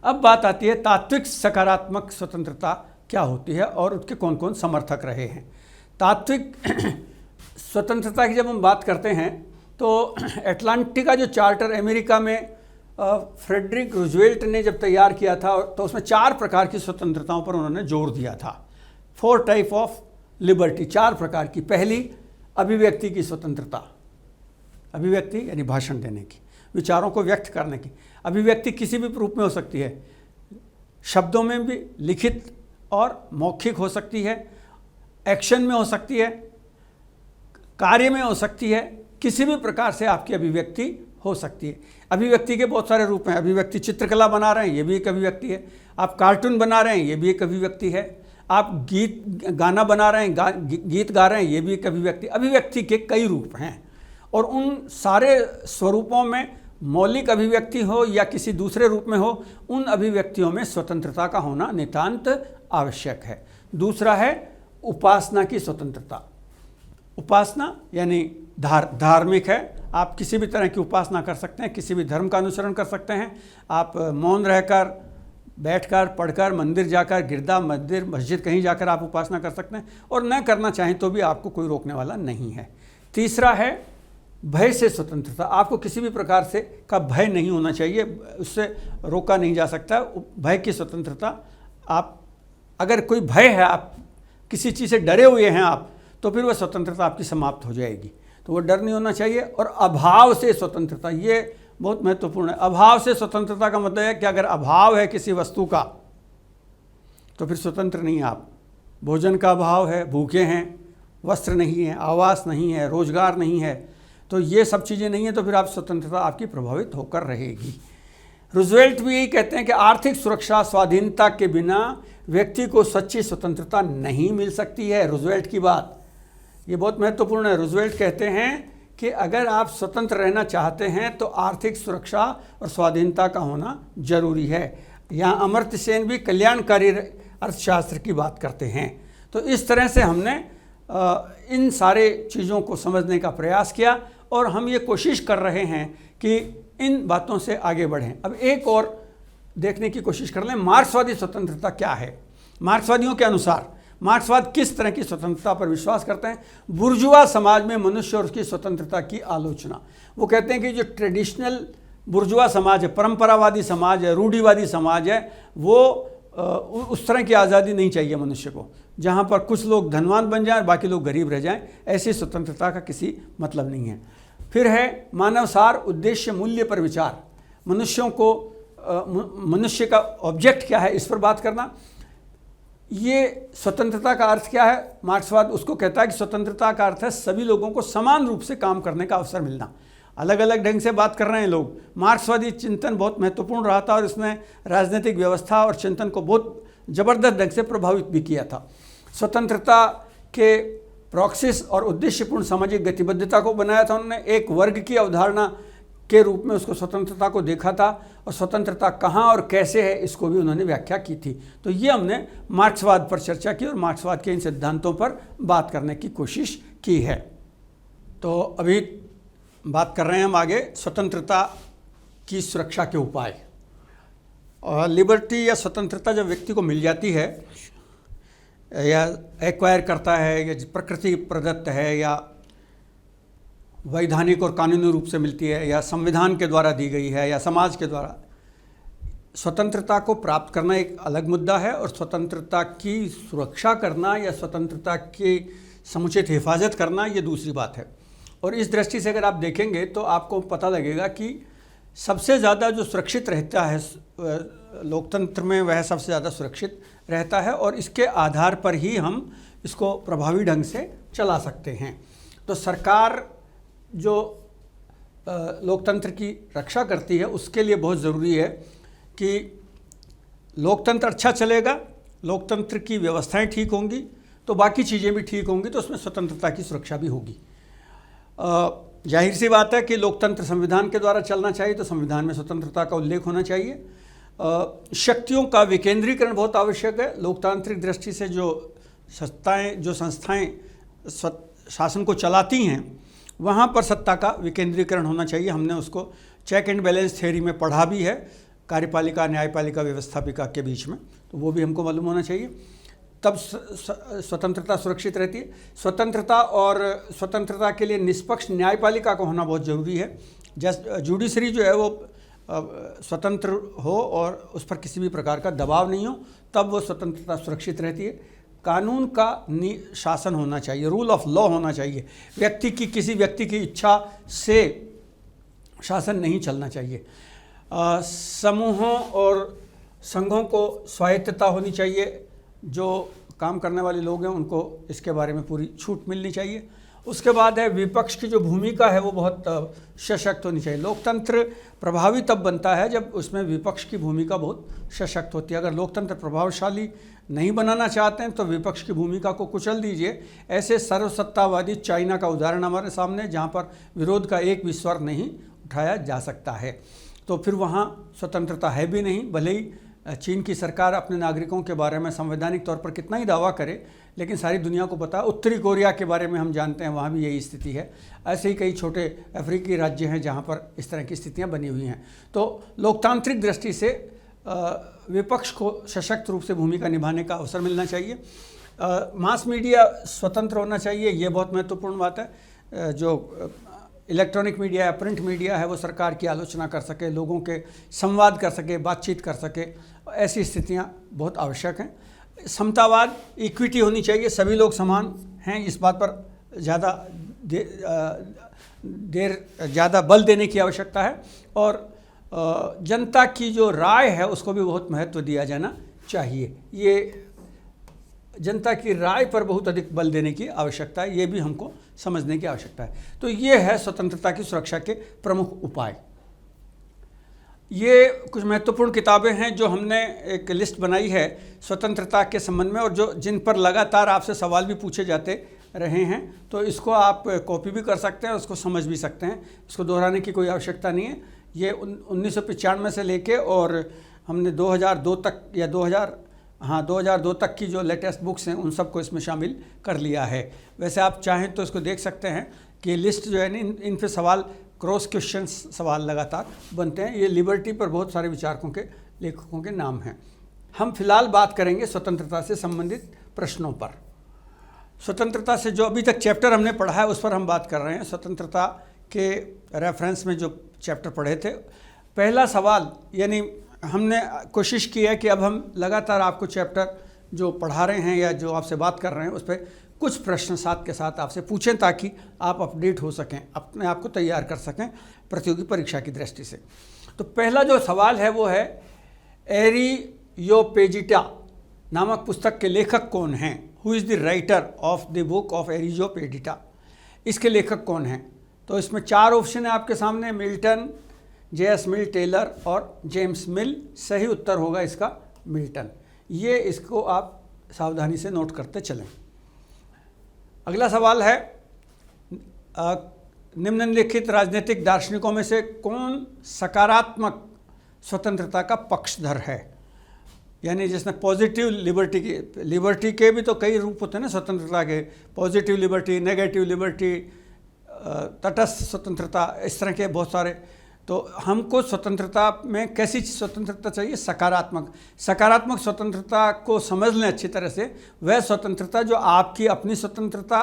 अब बात आती है तात्विक सकारात्मक स्वतंत्रता क्या होती है और उसके कौन कौन समर्थक रहे हैं। तात्विक स्वतंत्रता की जब हम बात करते हैं तो अटलांटिका जो चार्टर अमेरिका में फ्रेडरिक रूजवेल्ट ने जब तैयार किया था तो उसमें 4 प्रकार की स्वतंत्रताओं पर उन्होंने जोर दिया था। 4 टाइप ऑफ लिबर्टी, 4 प्रकार की। पहली, अभिव्यक्ति की स्वतंत्रता। अभिव्यक्ति यानी भाषण देने की, विचारों को व्यक्त करने की। अभिव्यक्ति किसी भी रूप में हो सकती है, शब्दों में भी, लिखित और मौखिक हो सकती है, एक्शन में हो सकती है, कार्य में हो सकती है, किसी भी प्रकार से आपकी अभिव्यक्ति हो सकती है। अभिव्यक्ति के बहुत सारे रूप हैं। अभिव्यक्ति चित्रकला बना रहे हैं, ये भी एक अभिव्यक्ति है। आप कार्टून बना रहे हैं, ये भी एक अभिव्यक्ति है। आप गाना बना रहे हैं, गीत गा रहे हैं, ये भी एक अभिव्यक्ति। अभिव्यक्ति के कई रूप हैं और उन सारे स्वरूपों में मौलिक अभिव्यक्ति हो या किसी दूसरे रूप में हो, उन अभिव्यक्तियों में स्वतंत्रता का होना नितांत आवश्यक है। दूसरा है उपासना की स्वतंत्रता। उपासना यानी धार्मिक है। आप किसी भी तरह की उपासना कर सकते हैं, किसी भी धर्म का अनुसरण कर सकते हैं। आप मौन रहकर, बैठकर, पढ़कर, मंदिर जाकर, गिरजा, मंदिर, मस्जिद कहीं जाकर आप उपासना कर सकते हैं और न करना चाहें तो भी आपको कोई रोकने वाला नहीं है। तीसरा है भय से स्वतंत्रता। आपको किसी भी प्रकार से का भय नहीं होना चाहिए, उससे रोका नहीं जा सकता। भय की स्वतंत्रता, आप अगर कोई भय है, आप किसी चीज़ से डरे हुए हैं आप, तो फिर वह स्वतंत्रता आपकी समाप्त हो जाएगी। तो वो डर नहीं होना चाहिए। और अभाव से स्वतंत्रता, ये बहुत महत्वपूर्ण है। अभाव से स्वतंत्रता का मतलब है कि अगर अभाव है किसी वस्तु का तो फिर स्वतंत्र नहीं आप। भोजन का अभाव है, भूखे हैं, वस्त्र नहीं है, आवास नहीं है, रोजगार नहीं है, तो ये सब चीज़ें नहीं है, तो फिर आप स्वतंत्रता आपकी प्रभावित होकर रहेगी। रूजवेल्ट भी यही कहते हैं कि आर्थिक सुरक्षा स्वाधीनता के बिना व्यक्ति को सच्ची स्वतंत्रता नहीं मिल सकती है। रूजवेल्ट की बात ये बहुत महत्वपूर्ण है। रूजवेल्ट कहते हैं कि अगर आप स्वतंत्र रहना चाहते हैं तो आर्थिक सुरक्षा और स्वाधीनता का होना जरूरी है। यहाँ अमर्त्य सेन भी कल्याणकारी अर्थशास्त्र की बात करते हैं। तो इस तरह से हमने इन सारे चीज़ों को समझने का प्रयास किया और हम ये कोशिश कर रहे हैं कि इन बातों से आगे बढ़ें। अब एक और देखने की कोशिश कर लें, मार्क्सवादी स्वतंत्रता क्या है। मार्क्सवादियों के अनुसार मार्क्सवाद किस तरह की स्वतंत्रता पर विश्वास करते हैं। बुर्जुआ समाज में मनुष्य और उसकी स्वतंत्रता की आलोचना। वो कहते हैं कि जो ट्रेडिशनल बुर्जुआ समाज है, परंपरावादी समाज है, रूढ़िवादी समाज है, वो उस तरह की आज़ादी नहीं चाहिए मनुष्य को, जहाँ पर कुछ लोग धनवान बन जाएं बाकी लोग गरीब रह जाएं। ऐसी स्वतंत्रता का किसी मतलब नहीं है। फिर है मानवसार उद्देश्य मूल्य पर विचार। मनुष्यों को मनुष्य का ऑब्जेक्ट क्या है, इस पर बात करना। ये स्वतंत्रता का अर्थ क्या है। मार्क्सवाद उसको कहता है कि स्वतंत्रता का अर्थ है सभी लोगों को समान रूप से काम करने का अवसर मिलना। अलग अलग ढंग से बात कर रहे हैं लोग। मार्क्सवादी चिंतन बहुत महत्वपूर्ण रहा था और इसने राजनीतिक व्यवस्था और चिंतन को बहुत ज़बरदस्त ढंग से प्रभावित भी किया था। स्वतंत्रता के प्रॉक्सिस और उद्देश्यपूर्ण सामाजिक गतिबद्धता को बनाया था उन्होंने। एक वर्ग की अवधारणा के रूप में उसको स्वतंत्रता को देखा था और स्वतंत्रता कहाँ और कैसे है इसको भी उन्होंने व्याख्या की थी। तो ये हमने मार्क्सवाद पर चर्चा की और मार्क्सवाद के इन सिद्धांतों पर बात करने की कोशिश की है। तो अभी बात कर रहे हैं हम आगे स्वतंत्रता की सुरक्षा के उपाय। और लिबर्टी या स्वतंत्रता जब व्यक्ति को मिल जाती है या एक्वायर करता है या प्रकृति प्रदत्त है या वैधानिक और कानूनी रूप से मिलती है या संविधान के द्वारा दी गई है या समाज के द्वारा, स्वतंत्रता को प्राप्त करना एक अलग मुद्दा है और स्वतंत्रता की सुरक्षा करना या स्वतंत्रता की समुचित हिफाजत करना ये दूसरी बात है। और इस दृष्टि से अगर आप देखेंगे तो आपको पता लगेगा कि सबसे ज़्यादा जो सुरक्षित रहता है लोकतंत्र में वह सबसे ज़्यादा सुरक्षित रहता है और इसके आधार पर ही हम इसको प्रभावी ढंग से चला सकते हैं। तो सरकार जो लोकतंत्र की रक्षा करती है उसके लिए बहुत ज़रूरी है कि लोकतंत्र अच्छा चलेगा, लोकतंत्र की व्यवस्थाएं ठीक होंगी तो बाकी चीज़ें भी ठीक होंगी, तो उसमें स्वतंत्रता की सुरक्षा भी होगी। जाहिर सी बात है कि लोकतंत्र संविधान के द्वारा चलना चाहिए, तो संविधान में स्वतंत्रता का उल्लेख होना चाहिए। शक्तियों का विकेंद्रीकरण बहुत आवश्यक है। लोकतांत्रिक दृष्टि से जो संस्थाएं शासन को चलाती हैं, वहाँ पर सत्ता का विकेंद्रीकरण होना चाहिए। हमने उसको चेक एंड बैलेंस थ्योरी में पढ़ा भी है, कार्यपालिका, न्यायपालिका, व्यवस्थापिका के बीच में, तो वो भी हमको मालूम होना चाहिए। तब स्वतंत्रता सुरक्षित रहती है। स्वतंत्रता और स्वतंत्रता के लिए निष्पक्ष न्यायपालिका का होना बहुत ज़रूरी है। जुडिशरी जो है वो स्वतंत्र हो और उस पर किसी भी प्रकार का दबाव नहीं हो, तब वो स्वतंत्रता सुरक्षित रहती है। कानून का शासन होना चाहिए, रूल ऑफ लॉ होना चाहिए। किसी व्यक्ति की इच्छा से शासन नहीं चलना चाहिए। समूहों और संघों को स्वायत्तता होनी चाहिए। जो काम करने वाले लोग हैं उनको इसके बारे में पूरी छूट मिलनी चाहिए। उसके बाद है विपक्ष की जो भूमिका है वो बहुत सशक्त होनी चाहिए। लोकतंत्र प्रभावी तब बनता है जब उसमें विपक्ष की भूमिका बहुत सशक्त होती है। अगर लोकतंत्र प्रभावशाली नहीं बनाना चाहते हैं तो विपक्ष की भूमिका को कुचल दीजिए। ऐसे सर्वसत्तावादी चाइना का उदाहरण हमारे सामने, जहाँ पर विरोध का एक भी स्वर नहीं उठाया जा सकता है, तो फिर वहाँ स्वतंत्रता है भी नहीं। भले ही चीन की सरकार अपने नागरिकों के बारे में संवैधानिक तौर पर कितना ही दावा करे, लेकिन सारी दुनिया को पता है। उत्तरी कोरिया के बारे में हम जानते हैं, वहाँ भी यही स्थिति है। ऐसे ही कई छोटे अफ्रीकी राज्य हैं जहाँ पर इस तरह की स्थितियाँ बनी हुई हैं। तो लोकतांत्रिक दृष्टि से विपक्ष को सशक्त रूप से भूमिका निभाने का अवसर मिलना चाहिए। मास मीडिया स्वतंत्र होना चाहिए, ये बहुत महत्वपूर्ण बात है। जो इलेक्ट्रॉनिक मीडिया या प्रिंट मीडिया है वो सरकार की आलोचना कर सके, लोगों के संवाद कर सके, बातचीत कर सके, ऐसी स्थितियां बहुत आवश्यक हैं। समतावाद, इक्विटी होनी चाहिए, सभी लोग समान हैं, इस बात पर ज़्यादा बल देने की आवश्यकता है। और जनता की जो राय है उसको भी बहुत महत्व दिया जाना चाहिए। ये जनता की राय पर बहुत अधिक बल देने की आवश्यकता है, ये भी हमको समझने की आवश्यकता है। तो ये है स्वतंत्रता की सुरक्षा के प्रमुख उपाय। ये कुछ महत्वपूर्ण किताबें हैं जो हमने एक लिस्ट बनाई है स्वतंत्रता के संबंध में, और जिन पर लगातार आपसे सवाल भी पूछे जाते रहे हैं। तो इसको आप कॉपी भी कर सकते हैं, उसको समझ भी सकते हैं, इसको दोहराने की कोई आवश्यकता नहीं है। ये 1995 से लेके और हमने 2002 तक या 2002 तक की जो लेटेस्ट बुक्स हैं उन सबको इसमें शामिल कर लिया है। वैसे आप चाहें तो इसको देख सकते हैं कि लिस्ट जो है ना, इन पे सवाल, क्रॉस क्वेश्चंस सवाल लगातार बनते हैं। ये लिबर्टी पर बहुत सारे विचारकों के, लेखकों के नाम हैं। हम फिलहाल बात करेंगे स्वतंत्रता से संबंधित प्रश्नों पर। स्वतंत्रता से जो अभी तक चैप्टर हमने पढ़ा है उस पर हम बात कर रहे हैं। स्वतंत्रता के रेफरेंस में जो चैप्टर पढ़े थे, पहला सवाल, यानी हमने कोशिश की है कि अब हम लगातार आपको चैप्टर जो पढ़ा रहे हैं या जो आपसे बात कर रहे हैं उस पर कुछ प्रश्न साथ के साथ आपसे पूछें, ताकि आप अपडेट हो सकें, अपने आप को तैयार कर सकें प्रतियोगी परीक्षा की दृष्टि से। तो पहला जो सवाल है वो है, एरियोपेजिटा नामक पुस्तक के लेखक कौन हैं? Who is the writer of the book of Areopagitica? इसके लेखक कौन हैं? तो इसमें 4 ऑप्शन है आपके सामने, मिल्टन, J.S. मिल, टेलर और जेम्स मिल। सही उत्तर होगा इसका मिल्टन। ये इसको आप सावधानी से नोट करते चलें। अगला सवाल है, निम्नलिखित राजनीतिक दार्शनिकों में से कौन सकारात्मक स्वतंत्रता का पक्षधर है? यानी जिसने पॉजिटिव लिबर्टी के भी तो कई रूप होते हैं ना स्वतंत्रता के, पॉजिटिव लिबर्टी, नेगेटिव लिबर्टी, तटस्थ स्वतंत्रता, इस तरह के बहुत सारे। तो हमको स्वतंत्रता में कैसी स्वतंत्रता चाहिए? सकारात्मक स्वतंत्रता को समझ लें अच्छी तरह से। वह स्वतंत्रता जो आपकी अपनी स्वतंत्रता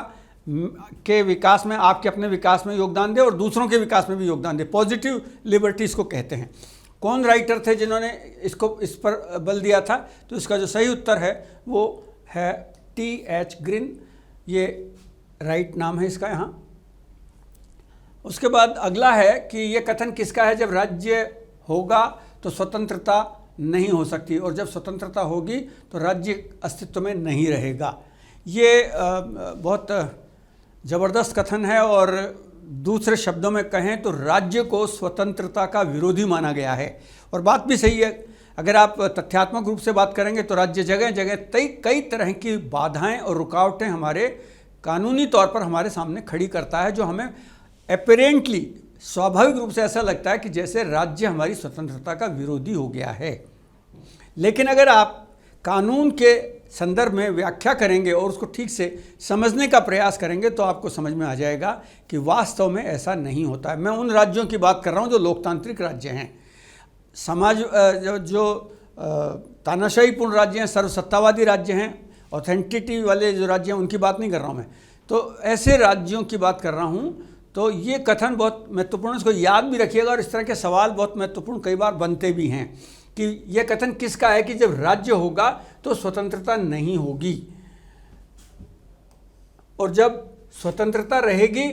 के विकास में, आपके अपने विकास में योगदान दे और दूसरों के विकास में भी योगदान दे। पॉजिटिव लिबर्टी इसको कहते हैं। कौन राइटर थे जिन्होंने इस पर बल दिया था? तो इसका जो सही उत्तर है वो है T.H. ग्रीन। ये राइट नाम है इसका यहाँ। उसके बाद अगला है कि ये कथन किसका है, जब राज्य होगा तो स्वतंत्रता नहीं हो सकती, और जब स्वतंत्रता होगी तो राज्य अस्तित्व में नहीं रहेगा। ये बहुत ज़बरदस्त कथन है, और दूसरे शब्दों में कहें तो राज्य को स्वतंत्रता का विरोधी माना गया है। और बात भी सही है। अगर आप तथ्यात्मक रूप से बात करेंगे तो राज्य जगह जगह कई तरह की बाधाएं और रुकावटें हमारे कानूनी तौर पर हमारे सामने खड़ी करता है, जो हमें अपेरेंटली स्वाभाविक रूप से ऐसा लगता है कि जैसे राज्य हमारी स्वतंत्रता का विरोधी हो गया है। लेकिन अगर आप कानून के संदर्भ में व्याख्या करेंगे और उसको ठीक से समझने का प्रयास करेंगे तो आपको समझ में आ जाएगा कि वास्तव में ऐसा नहीं होता है। मैं उन राज्यों की बात कर रहा हूँ जो लोकतांत्रिक राज्य हैं। समाज जो तानाशाहीपूर्ण राज्य हैं, सर्वसत्तावादी राज्य हैं, ऑथेंटिटी वाले जो राज्य हैं उनकी बात नहीं कर रहा हूँ मैं, तो ऐसे राज्यों की बात कर रहा हूँ। तो ये कथन बहुत महत्वपूर्ण है, इसको याद भी रखिएगा। और इस तरह के सवाल बहुत महत्वपूर्ण कई बार बनते भी हैं कि यह कथन किसका है कि जब राज्य होगा तो स्वतंत्रता नहीं होगी, और जब स्वतंत्रता रहेगी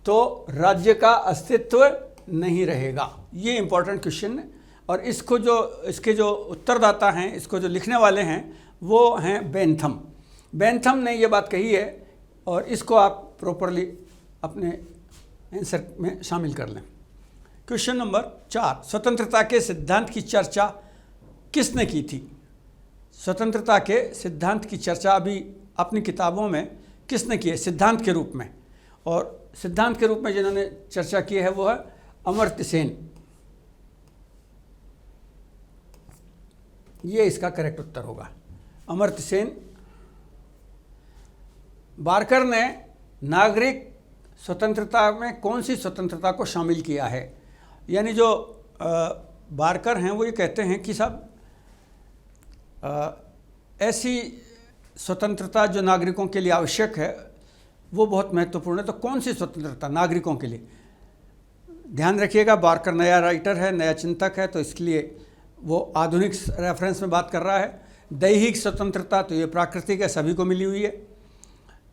तो राज्य का अस्तित्व नहीं रहेगा। ये इंपॉर्टेंट क्वेश्चन है। और इसके जो उत्तरदाता हैं, इसको जो लिखने वाले हैं वो हैं बेंथम। बेंथम ने ये बात कही है और इसको आप प्रॉपरली अपने आंसर में शामिल कर लें। क्वेश्चन नंबर 4, स्वतंत्रता के सिद्धांत की चर्चा किसने की थी? स्वतंत्रता के सिद्धांत की चर्चा अभी अपनी किताबों में किसने की है सिद्धांत के रूप में? और सिद्धांत के रूप में जिन्होंने चर्चा की है वो है अमर्त्य सेन। ये इसका करेक्ट उत्तर होगा, अमर्त्य सेन। बारकर ने नागरिक स्वतंत्रता में कौन सी स्वतंत्रता को शामिल किया है? यानी जो बारकर हैं वो ये कहते हैं कि साहब ऐसी स्वतंत्रता जो नागरिकों के लिए आवश्यक है वो बहुत महत्वपूर्ण है। तो कौन सी स्वतंत्रता नागरिकों के लिए? ध्यान रखिएगा, बारकर नया राइटर है, नया चिंतक है, तो इसलिए वो आधुनिक रेफरेंस में बात कर रहा है। दैहिक स्वतंत्रता तो ये प्राकृतिक है, सभी को मिली हुई है।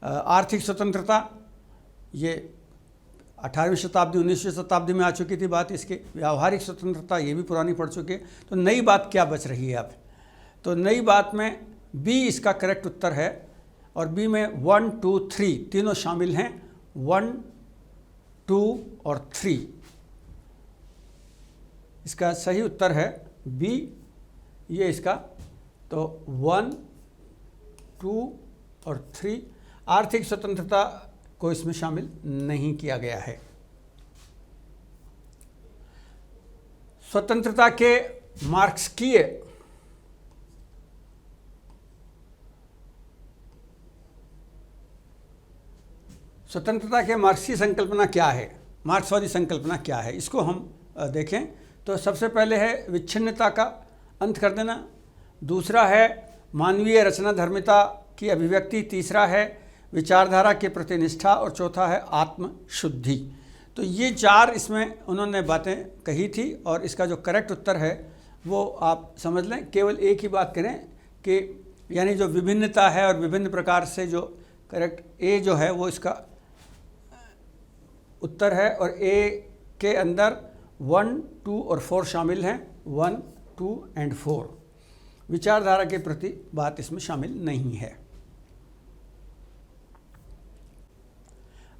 आर्थिक स्वतंत्रता ये 18वीं शताब्दी 19वीं शताब्दी में आ चुकी थी बात इसकी। व्यावहारिक स्वतंत्रता ये भी पुरानी पड़ चुकी है। तो नई बात क्या बच रही है अब? तो नई बात में बी इसका करेक्ट उत्तर है। और बी में 1, 2, 3 तीनों शामिल हैं। 1, 2 और 3 इसका सही उत्तर है बी, ये इसका। तो 1, 2 और 3 आर्थिक स्वतंत्रता को इसमें शामिल नहीं किया गया है। स्वतंत्रता के मार्क्सकीय स्वतंत्रता के मार्क्सीय संकल्पना क्या है, मार्क्सवादी संकल्पना क्या है, इसको हम देखें तो सबसे पहले है विच्छिन्नता का अंत कर देना, दूसरा है मानवीय रचना धर्मिता की अभिव्यक्ति, तीसरा है विचारधारा के प्रति निष्ठा और चौथा है आत्मशुद्धि। तो ये 4 इसमें उन्होंने बातें कही थी और इसका जो करेक्ट उत्तर है वो आप समझ लें। केवल एक ही बात करें कि यानी जो विभिन्नता है और विभिन्न प्रकार से जो करेक्ट ए जो है वो इसका उत्तर है। और ए के अंदर 1, 2 और 4 शामिल हैं। 1, 2 एंड 4 विचारधारा के प्रति बात इसमें शामिल नहीं है।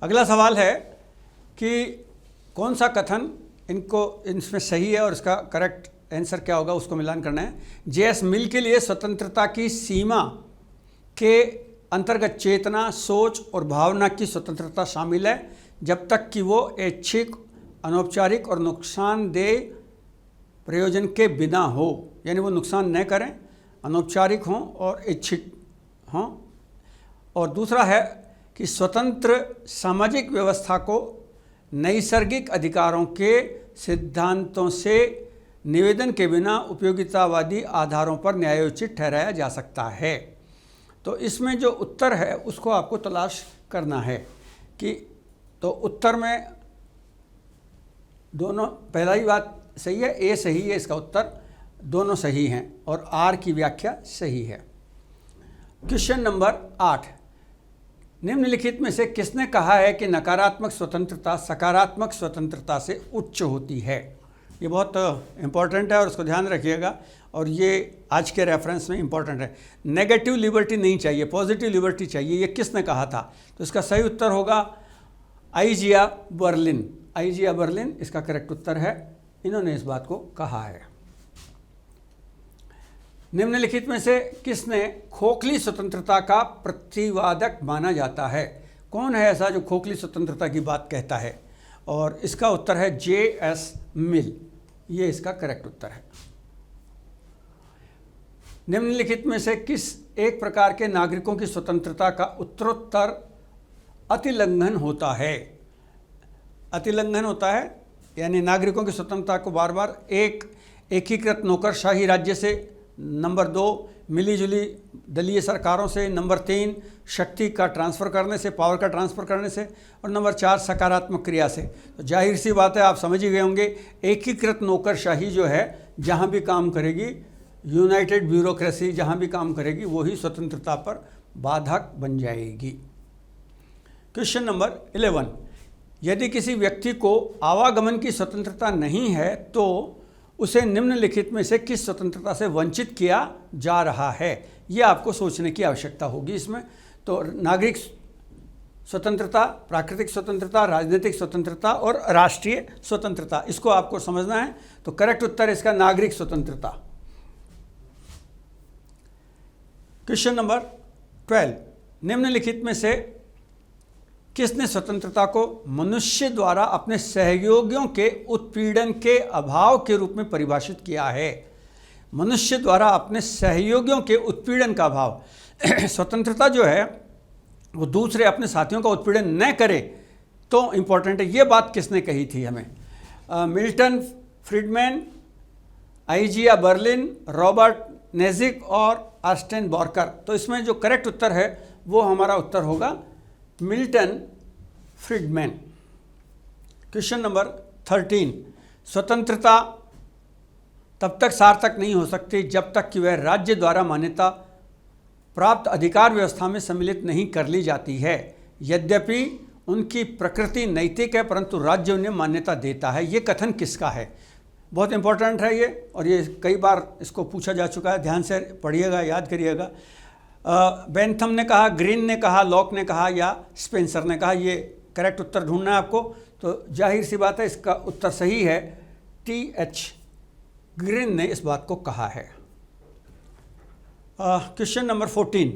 अगला सवाल है कि कौन सा कथन इसमें सही है और इसका करेक्ट आंसर क्या होगा, उसको मिलान करना है। जे.एस. मिल के लिए स्वतंत्रता की सीमा के अंतर्गत चेतना, सोच और भावना की स्वतंत्रता शामिल है, जब तक कि वो ऐच्छिक, अनौपचारिक और नुकसानदेह प्रयोजन के बिना हो। यानी वो नुकसान न करें, अनौपचारिक हों और ऐच्छिक हों। और दूसरा है कि स्वतंत्र सामाजिक व्यवस्था को नैसर्गिक अधिकारों के सिद्धांतों से निवेदन के बिना उपयोगितावादी आधारों पर न्यायोचित ठहराया जा सकता है। तो इसमें जो उत्तर है उसको आपको तलाश करना है कि तो उत्तर में दोनों, पहला ही बात सही है, ए सही है, इसका उत्तर दोनों सही हैं और आर की व्याख्या सही है। क्वेश्चन नंबर 8, निम्नलिखित में से किसने कहा है कि नकारात्मक स्वतंत्रता सकारात्मक स्वतंत्रता से उच्च होती है? ये बहुत इंपॉर्टेंट है और उसको ध्यान रखिएगा और ये आज के रेफरेंस में इंपॉर्टेंट है। नेगेटिव लिबर्टी नहीं चाहिए, पॉजिटिव लिबर्टी चाहिए। ये किसने कहा था? तो इसका सही उत्तर होगा आइजिया बर्लिन। आइजिया बर्लिन इसका करेक्ट उत्तर है। इन्होंने इस बात को कहा है। निम्नलिखित में से किसने खोखली स्वतंत्रता का प्रतिवादक माना जाता है? कौन है ऐसा जो खोखली स्वतंत्रता की बात कहता है? और इसका उत्तर है J.S. मिल, ये इसका करेक्ट उत्तर है। निम्नलिखित में से किस एक प्रकार के नागरिकों की स्वतंत्रता का उत्तरोत्तर अतिलंघन होता है? अतिलंघन होता है यानी नागरिकों की स्वतंत्रता को बार बार एक एकीकृत नौकरशाही राज्य से, नंबर 2 मिलीजुली दलीय सरकारों से, नंबर 3 शक्ति का ट्रांसफ़र करने से, पावर का ट्रांसफ़र करने से, और नंबर 4 सकारात्मक क्रिया से। तो जाहिर सी बात है, आप समझ ही गए होंगे, एकीकृत नौकरशाही जो है जहाँ भी काम करेगी, यूनाइटेड ब्यूरोक्रेसी जहाँ भी काम करेगी, वही स्वतंत्रता पर बाधक बन जाएगी। क्वेश्चन नंबर 11, यदि किसी व्यक्ति को आवागमन की स्वतंत्रता नहीं है तो उसे निम्नलिखित में से किस स्वतंत्रता से वंचित किया जा रहा है? ये आपको सोचने की आवश्यकता होगी इसमें। तो नागरिक स्वतंत्रता, प्राकृतिक स्वतंत्रता, राजनीतिक स्वतंत्रता और राष्ट्रीय स्वतंत्रता, इसको आपको समझना है। तो करेक्ट उत्तर इसका नागरिक स्वतंत्रता। क्वेश्चन नंबर 12, निम्नलिखित में से किसने स्वतंत्रता को मनुष्य द्वारा अपने सहयोगियों के उत्पीड़न के अभाव के रूप में परिभाषित किया है? मनुष्य द्वारा अपने सहयोगियों के उत्पीड़न का अभाव। स्वतंत्रता जो है वो दूसरे अपने साथियों का उत्पीड़न न करे तो इम्पोर्टेंट है। ये बात किसने कही थी हमें? Milton Friedman, Isaiah Berlin, Robert Nozick और ऑस्टेन बॉर्कर। तो इसमें जो करेक्ट उत्तर है वो हमारा उत्तर होगा मिल्टन फ्रीडमैन। क्वेश्चन नंबर 13, स्वतंत्रता तब तक सार्थक नहीं हो सकती जब तक कि वह राज्य द्वारा मान्यता प्राप्त अधिकार व्यवस्था में सम्मिलित नहीं कर ली जाती है। यद्यपि उनकी प्रकृति नैतिक है परंतु राज्य उन्हें मान्यता देता है। ये कथन किसका है? बहुत इंपॉर्टेंट है ये, और ये कई बार इसको पूछा जा चुका है। ध्यान से पढ़िएगा, याद करिएगा। बेंथम ने कहा, ग्रीन ने कहा, लॉक ने कहा या स्पेंसर ने कहा? ये करेक्ट उत्तर ढूंढना है आपको। तो जाहिर सी बात है इसका उत्तर सही है, T.H. ग्रीन ने इस बात को कहा है। क्वेश्चन नंबर 14,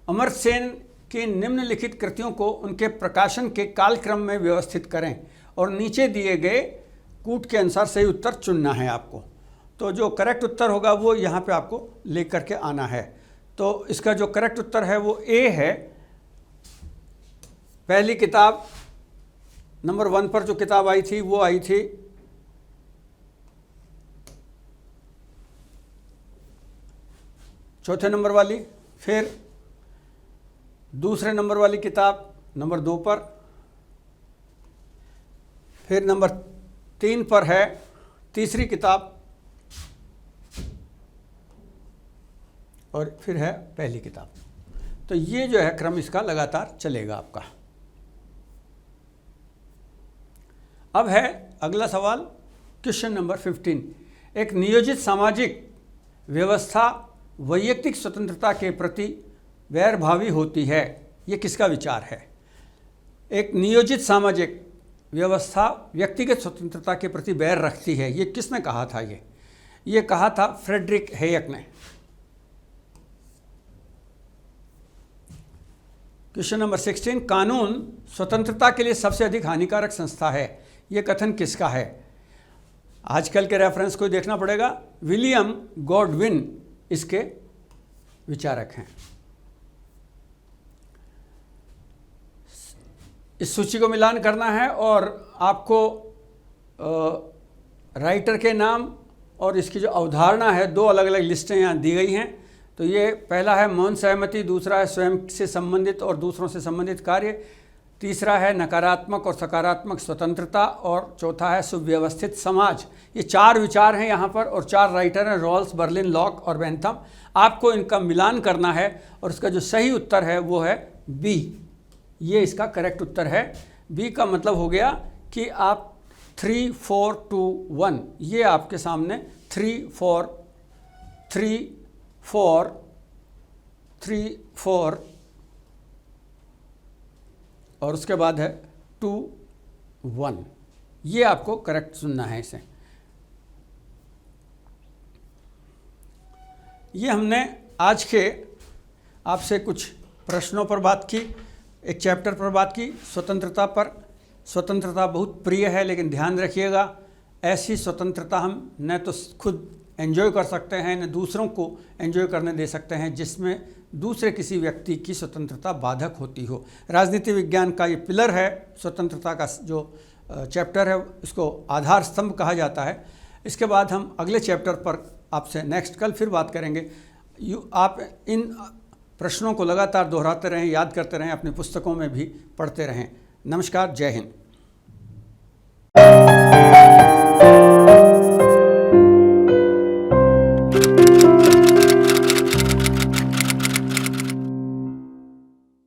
अमर्त्य सेन की निम्नलिखित कृतियों को उनके प्रकाशन के कालक्रम में व्यवस्थित करें और नीचे दिए गए कूट के अनुसार सही उत्तर चुनना है आपको। तो जो करेक्ट उत्तर होगा वो यहाँ पे आपको लेकर के आना है। तो इसका जो करेक्ट उत्तर है वो ए है। पहली किताब नंबर 1 पर जो किताब आई थी वो आई थी चौथे नंबर वाली, फिर दूसरे नंबर वाली किताब नंबर 2 पर, फिर नंबर 3 पर है तीसरी किताब, और फिर है पहली किताब। तो ये जो है क्रम इसका लगातार चलेगा आपका। अब है अगला सवाल, क्वेश्चन नंबर 15, एक नियोजित सामाजिक व्यवस्था वैयक्तिक स्वतंत्रता के प्रति वैरभावी होती है। ये किसका विचार है? एक नियोजित सामाजिक व्यवस्था व्यक्तिगत स्वतंत्रता के प्रति बैर रखती है, ये किसने कहा था? ये कहा था फ्रेडरिक हेयक ने। क्वेश्चन नंबर 16, कानून स्वतंत्रता के लिए सबसे अधिक हानिकारक संस्था है, ये कथन किसका है? आजकल के रेफरेंस को देखना पड़ेगा। विलियम गॉडविन इसके विचारक हैं। इस सूची को मिलान करना है और आपको राइटर के नाम और इसकी जो अवधारणा है, 2 अलग अलग लिस्टें यहाँ दी गई हैं। तो ये पहला है मौन सहमति, दूसरा है स्वयं से संबंधित और दूसरों से संबंधित कार्य, तीसरा है नकारात्मक और सकारात्मक स्वतंत्रता, और चौथा है सुव्यवस्थित समाज। ये 4 विचार हैं यहाँ पर और 4 राइटर हैं, रॉल्स, बर्लिन, लॉक और बेंथम। आपको इनका मिलान करना है और इसका जो सही उत्तर है वो है बी। ये इसका करेक्ट उत्तर है। बी का मतलब हो गया कि आप 3, 4, 2, 1, ये आपके सामने 3, 4, 4 और उसके बाद है 2, 1, ये आपको करेक्ट सुनना है इसे। ये हमने आज के आपसे कुछ प्रश्नों पर बात की, एक चैप्टर पर बात की, स्वतंत्रता पर, स्वतंत्रता बहुत प्रिय है, लेकिन ध्यान रखिएगा ऐसी स्वतंत्रता हम न तो खुद एंजॉय कर सकते हैं न दूसरों को एंजॉय करने दे सकते हैं जिसमें दूसरे किसी व्यक्ति की स्वतंत्रता बाधक होती हो। राजनीति विज्ञान का ये पिलर है, स्वतंत्रता का जो चैप्टर है इसको आधार स्तंभ कहा जाता है। इसके बाद हम अगले चैप्टर पर आपसे नेक्स्ट कल फिर बात करेंगे। आप इन प्रश्नों को लगातार दोहराते रहें, याद करते रहें, अपनी पुस्तकों में भी पढ़ते रहें। नमस्कार, जय हिंद।